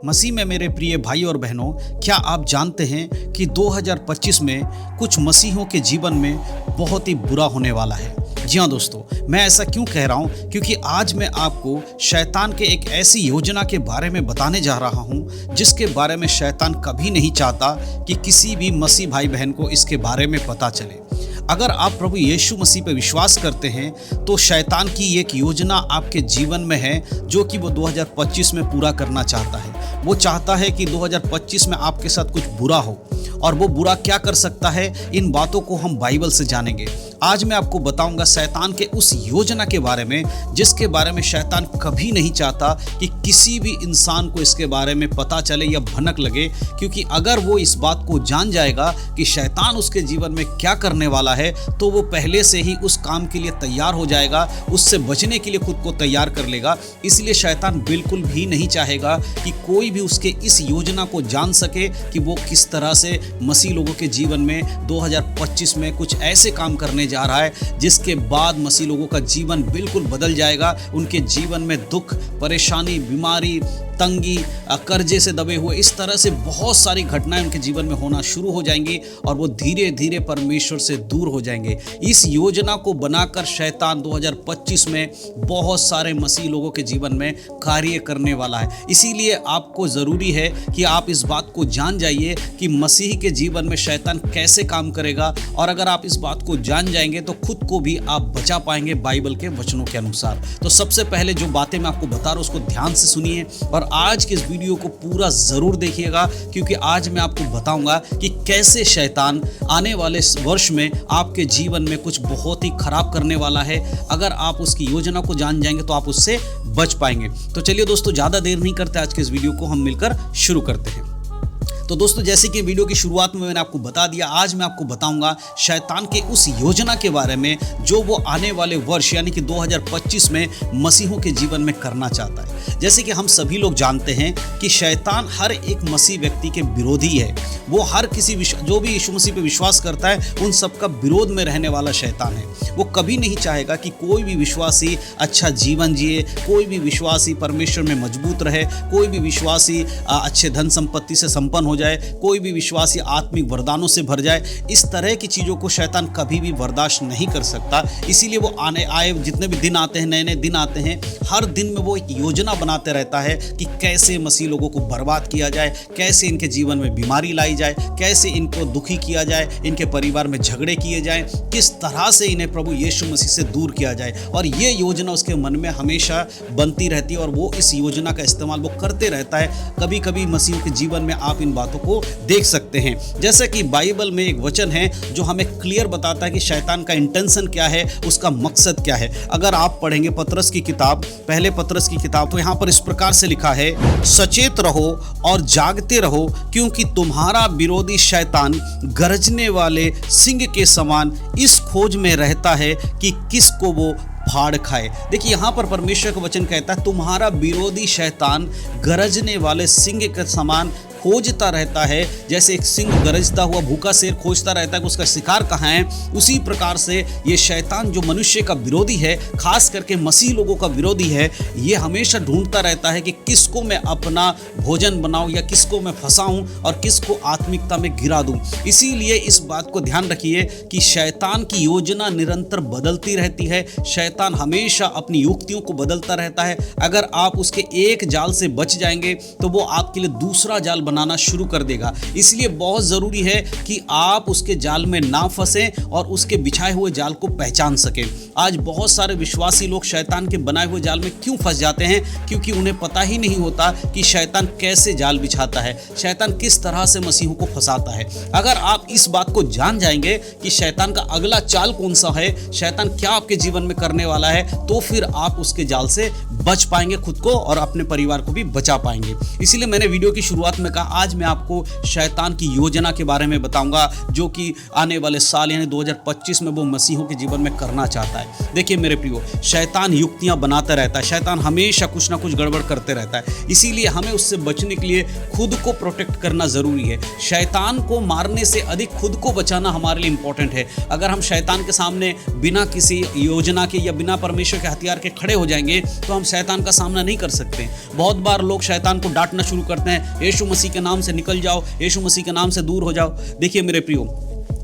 मसीह में मेरे प्रिय भाई और बहनों, क्या आप जानते हैं कि 2025 में कुछ मसीहों के जीवन में बहुत ही बुरा होने वाला है। जी हाँ दोस्तों, मैं ऐसा क्यों कह रहा हूँ, क्योंकि आज मैं आपको शैतान के एक ऐसी योजना के बारे में बताने जा रहा हूँ जिसके बारे में शैतान कभी नहीं चाहता कि किसी भी मसीह भाई बहन को इसके बारे में पता चले। अगर आप प्रभु यीशु मसीह पर विश्वास करते हैं तो शैतान की एक योजना आपके जीवन में है जो कि वो 2025 में पूरा करना चाहता है। वो चाहता है कि 2025 में आपके साथ कुछ बुरा हो, और वो बुरा क्या कर सकता है, इन बातों को हम बाइबल से जानेंगे। आज मैं आपको बताऊंगा शैतान के उस योजना के बारे में जिसके बारे में शैतान कभी नहीं चाहता कि किसी भी इंसान को इसके बारे में पता चले या भनक लगे, क्योंकि अगर वो इस बात को जान जाएगा कि शैतान उसके जीवन में क्या करने वाला है तो वो पहले से ही उस काम के लिए तैयार हो जाएगा, उससे बचने के लिए खुद को तैयार कर लेगा। इसलिए शैतान बिल्कुल भी नहीं चाहेगा कि कोई भी उसके इस योजना को जान सके कि वो किस तरह से मसीह लोगों के जीवन में 2025 में कुछ ऐसे काम करने जा रहा है जिसके बाद मसीह लोगों का जीवन बिल्कुल बदल जाएगा। उनके जीवन में दुख, परेशानी, बीमारी, तंगी, कर्जे से दबे हुए, इस तरह से बहुत सारी घटनाएं उनके जीवन में होना शुरू हो जाएंगी और वो धीरे धीरे परमेश्वर से दूर हो जाएंगे। इस योजना को बनाकर शैतान 2025 में बहुत सारे मसीह लोगों के जीवन में कार्य करने वाला है। इसीलिए आपको ज़रूरी है कि आप इस बात को जान जाइए कि मसीह के जीवन में शैतान कैसे काम करेगा, और अगर आप इस बात को जान जाएंगे तो खुद को भी आप बचा पाएंगे बाइबल के वचनों के अनुसार। तो सबसे पहले जो बातें मैं आपको बता रहा हूँ उसको ध्यान से सुनिए और आज के इस वीडियो को पूरा जरूर देखिएगा, क्योंकि आज मैं आपको बताऊंगा कि कैसे शैतान आने वाले वर्ष में आपके जीवन में कुछ बहुत ही खराब करने वाला है। अगर आप उसकी योजना को जान जाएंगे तो आप उससे बच पाएंगे। तो चलिए दोस्तों, ज्यादा देर नहीं करते, आज के इस वीडियो को हम मिलकर शुरू करते हैं। तो दोस्तों, जैसे कि वीडियो की शुरुआत में मैंने आपको बता दिया, आज मैं आपको बताऊंगा शैतान के उस योजना के बारे में जो वो आने वाले वर्ष यानी कि 2025 में मसीहों के जीवन में करना चाहता है। जैसे कि हम सभी लोग जानते हैं कि शैतान हर एक मसीह व्यक्ति के विरोधी है। वो हर किसी जो भी यीशु मसीह पे विश्वास करता है उन सबका विरोध में रहने वाला शैतान है। वो कभी नहीं चाहेगा कि कोई भी विश्वासी अच्छा जीवन जिए, कोई भी विश्वासी परमेश्वर में मजबूत रहे, कोई भी विश्वासी अच्छे धन संपत्ति से संपन्न हो जाए, कोई भी विश्वासी आत्मिक वरदानों से भर जाए। इस तरह की चीज़ों को शैतान कभी भी बर्दाश्त नहीं कर सकता। इसीलिए वो आए जितने भी दिन आते हैं, नए नए दिन आते हैं, हर दिन में वो एक योजना बनाते रहता है कि कैसे मसीह लोगों को बर्बाद किया जाए, कैसे इनके जीवन में बीमारी लाई जाए, कैसे इनको दुखी किया जाए, इनके परिवार में झगड़े किए जाएं, किस तरह से इन्हें प्रभु यीशु मसीह से दूर किया जाए। और ये योजना उसके मन में हमेशा बनती रहती है और वो इस योजना का इस्तेमाल वो करते रहता है। कभी कभी मसीह के जीवन में आप इन बातों को देख सकते हैं। जैसे कि बाइबल में एक वचन है जो हमें क्लियर बताता है कि शैतान का इंटेंशन क्या है, उसका मकसद क्या है। अगर आप पढ़ेंगे पतरस की किताब, पहले पतरस की किताब, तो यहाँ पर इस प्रकार से लिखा है, सचेत रहो और जागते रहो, क्योंकि तुम्हारा विरोधी शैतान गरजने वाले सिंह के समान इस खोज में रहता है कि किसको वो फाड़ खाए। देखिए, यहाँ पर परमेश्वर का वचन कहता है तुम्हारा विरोधी शैतान गरजने वाले सिंह के समान खोजता रहता है। जैसे एक सिंह गरजता हुआ भूखा शेर खोजता रहता है कि उसका शिकार कहाँ है, उसी प्रकार से ये शैतान जो मनुष्य का विरोधी है, खास करके मसीह लोगों का विरोधी है, ये हमेशा ढूंढता रहता है कि किसको मैं अपना भोजन बनाऊं या किसको मैं फंसाऊं और किसको आत्मिकता में गिरा दूं। इसीलिए इस बात को ध्यान रखिए कि शैतान की योजना निरंतर बदलती रहती है। शैतान हमेशा अपनी युक्तियों को बदलता रहता है। अगर आप उसके एक जाल से बच जाएंगे तो वो आपके लिए दूसरा जाल बनाना शुरू कर देगा। इसलिए बहुत जरूरी है कि आप उसके जाल में ना फंसें और उसके बिछाए हुए जाल को पहचान सकें। आज बहुत सारे विश्वासी लोग शैतान के बनाए हुए जाल में क्यों फंस जाते हैं? क्योंकि उन्हें पता ही नहीं होता कि शैतान कैसे जाल बिछाता है, शैतान किस तरह से मसीहों को फंसाता है। अगर आप इस बात को जान जाएंगे कि शैतान का अगला चाल कौन सा है, शैतान क्या आपके जीवन में करने वाला है, तो फिर आप उसके जाल से बच पाएंगे, खुद को और अपने परिवार को भी बचा पाएंगे। इसीलिए मैंने वीडियो की शुरुआत में का आज मैं आपको शैतान की योजना के बारे में बताऊंगा, जो कि आने वाले साल यानी 2025 में वो मसीहों के जीवन में करना चाहता है। देखिए मेरे प्रियो, शैतान युक्तियां बनाता रहता है, शैतान हमेशा कुछ ना कुछ गड़बड़ करते रहता है। इसीलिए हमें उससे बचने के लिए खुद को प्रोटेक्ट करना ज़रूरी है। शैतान को मारने से अधिक खुद को बचाना हमारे लिए इंपॉर्टेंट है। अगर हम शैतान के सामने बिना किसी योजना के या बिना परमेश्वर के हथियार के खड़े हो जाएंगे तो हम शैतान का सामना नहीं कर सकते। बहुत बार लोग शैतान को डांटना शुरू करते हैं, यीशु मसीह के नाम से निकल जाओ, यीशु मसीह के नाम से दूर हो जाओ। देखिए मेरे प्रियो,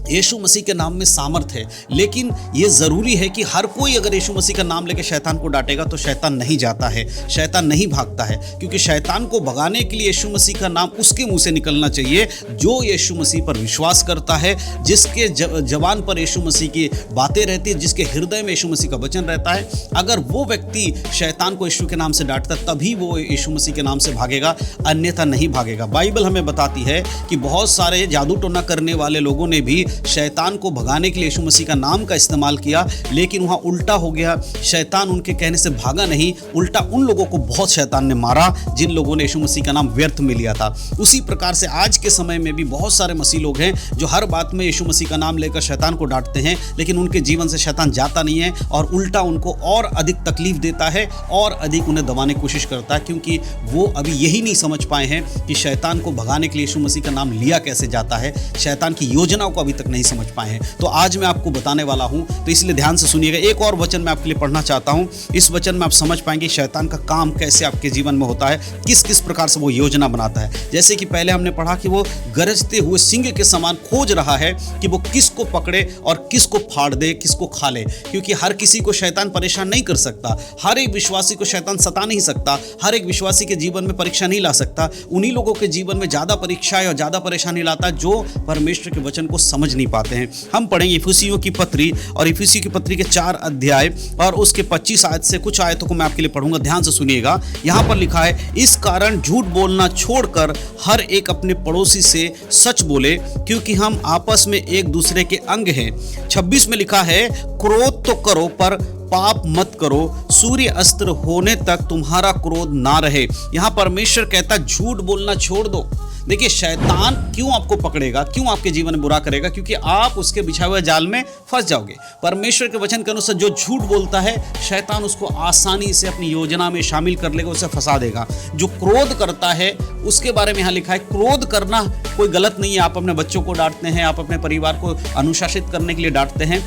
यीशु मसीह के नाम में सामर्थ है, लेकिन ये ज़रूरी है कि हर कोई अगर यीशु मसीह का नाम लेकर शैतान को डांटेगा तो शैतान नहीं जाता है, शैतान नहीं भागता है। क्योंकि शैतान को भगाने के लिए यीशु मसीह का नाम उसके मुंह से निकलना चाहिए जो यीशु मसीह पर विश्वास करता है, जिसके जवान पर यीशु मसीह की बातें रहती है, जिसके हृदय में यीशु मसीह का वचन रहता है। अगर वो व्यक्ति शैतान को यीशु के नाम से डांटता तभी वो यीशु मसीह के नाम से भागेगा, अन्यथा नहीं भागेगा। बाइबल हमें बताती है कि बहुत सारे जादू टोना करने वाले लोगों ने भी शैतान को भगाने के लिए यीशु मसीह का नाम का इस्तेमाल किया, लेकिन वहाँ उल्टा हो गया। शैतान उनके कहने से भागा नहीं, उल्टा उन लोगों को बहुत शैतान ने मारा जिन लोगों ने यीशु मसीह का नाम व्यर्थ में लिया था। उसी प्रकार से आज के समय में भी बहुत सारे मसीह लोग हैं जो हर बात में यीशु मसीह का नाम लेकर शैतान को डांटते हैं, लेकिन उनके जीवन से शैतान जाता नहीं है और उल्टा उनको और अधिक तकलीफ देता है और अधिक उन्हें दबाने की कोशिश करता है, क्योंकि वो अभी यही नहीं समझ पाए हैं कि शैतान को भगाने के लिए यीशु मसीह का नाम लिया कैसे जाता है। शैतान की योजनाओं को अभी तक नहीं समझ पाए हैं। तो आज मैं आपको बताने वाला हूं, तो इसलिए ध्यान से सुनिएगा। एक और वचन मैं आपके लिए पढ़ना चाहता हूं। इस वचन में आप समझ पाएंगे शैतान का काम कैसे आपके जीवन में होता है, किस किस प्रकार से वो योजना बनाता है। जैसे कि पहले हमने पढ़ा कि वो गरजते हुए सिंह के समान खोज रहा है कि वो किसको पकड़े और किसको फाड़ दे, किसको खा ले। क्योंकि हर किसी को शैतान परेशान नहीं कर सकता, हर एक विश्वासी को शैतान सता नहीं सकता, हर एक विश्वासी के जीवन में परीक्षा नहीं ला सकता। उन्हीं लोगों के जीवन में ज़्यादा परीक्षाएं और ज़्यादा परेशानी लाता है जो परमेश्वर के वचन को समझ नहीं पाते हैं। हम पढ़ेंगे इफिसियों की पत्री और इफिसियों की पत्री के 4 अध्याय और उसके 25 आयत से कुछ आयतों को मैं आपके लिए पढ़ूंगा। ध्यान से सुनिएगा। यहाँ पर लिखा है, इस कारण झूठ बोलना छोड़कर हर एक अपने पड़ोसी से सच बोले, क्योंकि हम आपस में एक दूसरे के अंग हैं। 26 में लिखा है, क्रोध तो करो पर पाप मत करो, सूर्य अस्त्र होने तक तुम्हारा क्रोध ना रहे। यहाँ परमेश्वर कहता झूठ बोलना छोड़ दो। देखिए शैतान क्यों आपको पकड़ेगा, क्यों आपके जीवन में बुरा करेगा, क्योंकि आप उसके बिछाए हुए जाल में फंस जाओगे। परमेश्वर के वचन के अनुसार जो झूठ बोलता है शैतान उसको आसानी से अपनी योजना में शामिल कर लेगा, उसे फंसा देगा। जो क्रोध करता है उसके बारे में यहाँ लिखा है, क्रोध करना कोई गलत नहीं है। आप अपने बच्चों को डांटते हैं, आप अपने परिवार को अनुशासित करने के लिए डांटते हैं,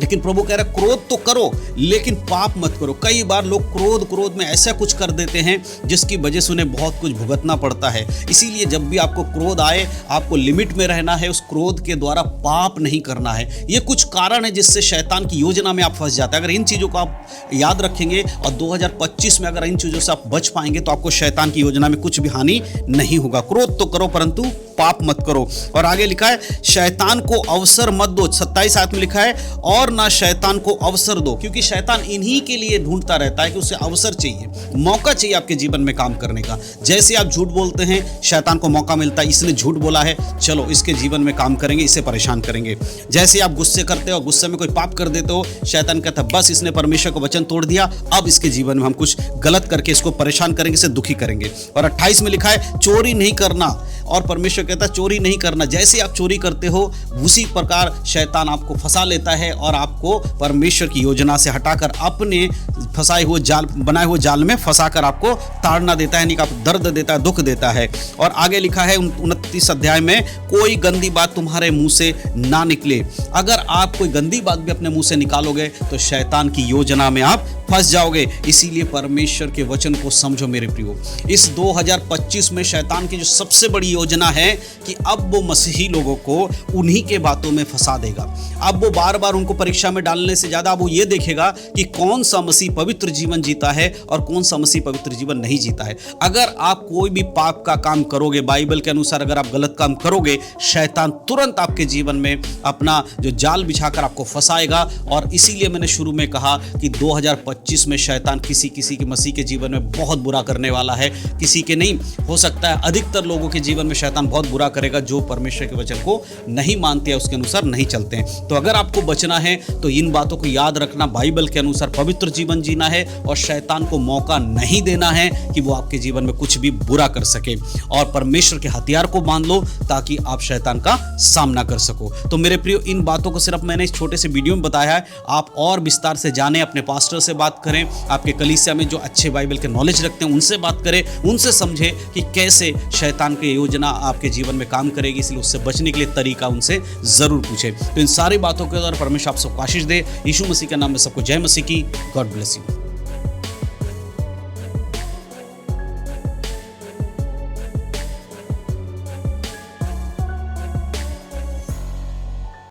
लेकिन प्रभु कह रहा है क्रोध तो करो लेकिन पाप मत करो। कई बार लोग क्रोध में ऐसा कुछ कर देते हैं जिसकी वजह से उन्हें बहुत कुछ भुगतना पड़ता है। इसीलिए जब भी आपको क्रोध आए आपको लिमिट में रहना है, उस क्रोध के द्वारा पाप नहीं करना है। ये कुछ कारण है जिससे शैतान की योजना में आप फंस जाते हैं। अगर इन चीज़ों को आप याद रखेंगे और 2025 में अगर इन चीज़ों से आप बच पाएंगे तो आपको शैतान की योजना में कुछ भी हानि नहीं होगा। क्रोध तो करो परंतु पाप मत करो। और आगे लिखा है, शैतान को अवसर मत दो। 27 आयत में लिखा है, और ना शैतान को अवसर दो, क्योंकि शैतान इन्हीं के लिए ढूंढता रहता है कि उसे अवसर चाहिए, मौका चाहिए आपके जीवन में काम करने का। जैसे आप झूठ बोलते हैं शैतान को मौका मिलता है, इसने झूठ बोला है चलो इसके जीवन में काम करेंगे, इसे परेशान करेंगे। जैसे आप गुस्से करते हो, गुस्से में कोई पाप कर देते हो, शैतान कहता है बस इसने परमेश्वर का वचन तोड़ दिया, अब इसके जीवन में हम कुछ गलत करके इसको परेशान करेंगे, इसे दुखी करेंगे। और 28 में लिखा है, चोरी नहीं करना, और परमेश्वर कहता है चोरी नहीं करना। जैसे आप चोरी करते हो उसी प्रकार शैतान आपको फंसा लेता है और आपको परमेश्वर की योजना से हटाकर अपने फंसाए हुए जाल, बनाए हुए जाल में फंसाकर आपको ताड़ना देता है, यानी कि आप दर्द देता है, दुख देता है। और आगे लिखा है 29 अध्याय में, कोई गंदी बात तुम्हारे मुंह से ना निकले। अगर आप कोई गंदी बात भी अपने मुंह से निकालोगे तो शैतान की योजना में आप फंस जाओगे। इसीलिए परमेश्वर के वचन को समझो मेरे प्रियो। इस 2025 में शैतान की जो सबसे बड़ी योजना है कि अब वो मसीही लोगों को उन्हीं के बातों में फंसा देगा। अब वो बार बार उनको परीक्षा में डालने से ज़्यादा वो ये देखेगा कि कौन सा मसीह पवित्र जीवन जीता है और कौन सा मसीह पवित्र जीवन नहीं जीता है। अगर आप कोई भी पाप का काम करोगे, बाइबल के अनुसार अगर आप गलत काम करोगे, शैतान तुरंत आपके जीवन में अपना जो जाल बिछाकर आपको फंसाएगा। और इसीलिए मैंने शुरू में कहा कि 2025 में शैतान किसी के मसीह के जीवन में बहुत बुरा करने वाला है। किसी के नहीं, हो सकता है अधिकतर लोगों के जीवन में शैतान बहुत बुरा करेगा जो परमेश्वर के वचन को नहीं मानते हैं, उसके अनुसार नहीं चलते हैं। तो अगर आपको बचना है तो इन बातों को याद रखना, बाइबल के अनुसार पवित्र जीवन जीना है और शैतान को मौका नहीं देना है कि वो आपके जीवन में कुछ भी बुरा कर सके, और परमेश्वर के हथियार को बांध लो ताकि आप शैतान का सामना कर सको। तो मेरे प्रियो, इन बातों को सिर्फ मैंने इस छोटे से वीडियो में बताया है। आप और विस्तार से जानें, अपने पास्टर से बात करें, आपके कलीसिया में जो अच्छे बाइबल के नॉलेज रखते हैं उनसे बात करें, उनसे समझें कि कैसे शैतान की योजना आपके जीवन में काम करेगी। इसलिए उससे बचने के लिए तरीका उनसे जरूर पूछें। तो इन सारी बातों के द्वारा परमेश्वर आप सबको आशीष दे। यीशु मसीह के नाम में सबको जय मसीह की। God bless you.